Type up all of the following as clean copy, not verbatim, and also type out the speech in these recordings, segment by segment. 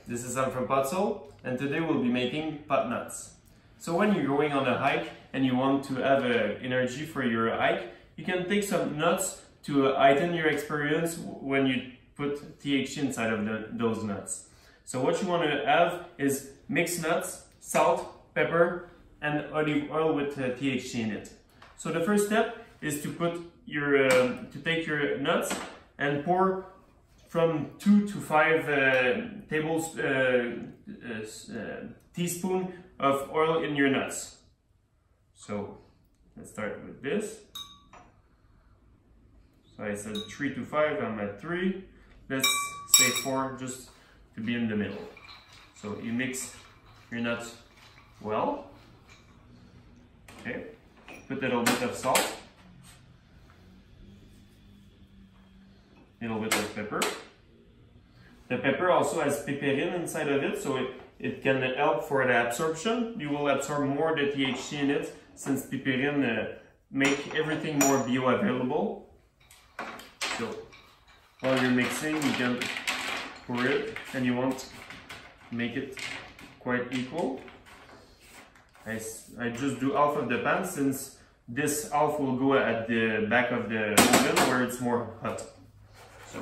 this is Sam from Potsoul, and today we'll be making Potnuts. So when you're going on a hike and you want to have energy for your hike, you can take some nuts to heighten your experience when you put THC inside of those nuts. So what you want to have is mixed nuts, salt, pepper, and olive oil with THC in it. So the first step is to put your take your nuts and pour from 2 to 5 teaspoons of oil in your nuts. So let's start with this. So I said 3 to 5, I'm at 3. Let's say 4 just to be in the middle. So you mix your nuts well. Okay, put a little bit of salt. A little bit of pepper. The pepper also has piperine inside of it, so it can help for the absorption. You will absorb more the THC in it, since piperine make everything more bioavailable. So while you're mixing, you can pour it, and you want to make it quite equal. I just do half of the pan, since this half will go at the back of the oven where it's more hot. So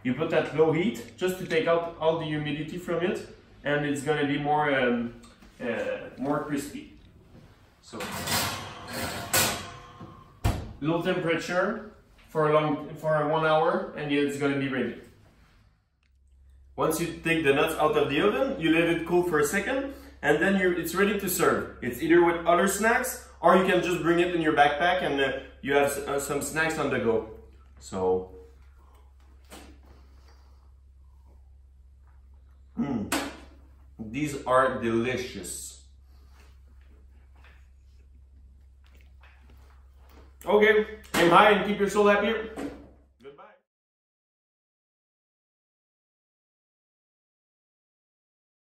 you put that low heat just to take out all the humidity from it, and it's going to be more crispy. So low temperature for 1 hour, and it's going to be ready. Once you take the nuts out of the oven, you let it cool for a second, and then it's ready to serve. It's either with other snacks, or you can just bring it in your backpack and you have some snacks on the go. So these are delicious. Okay, aim high and keep your soul happy.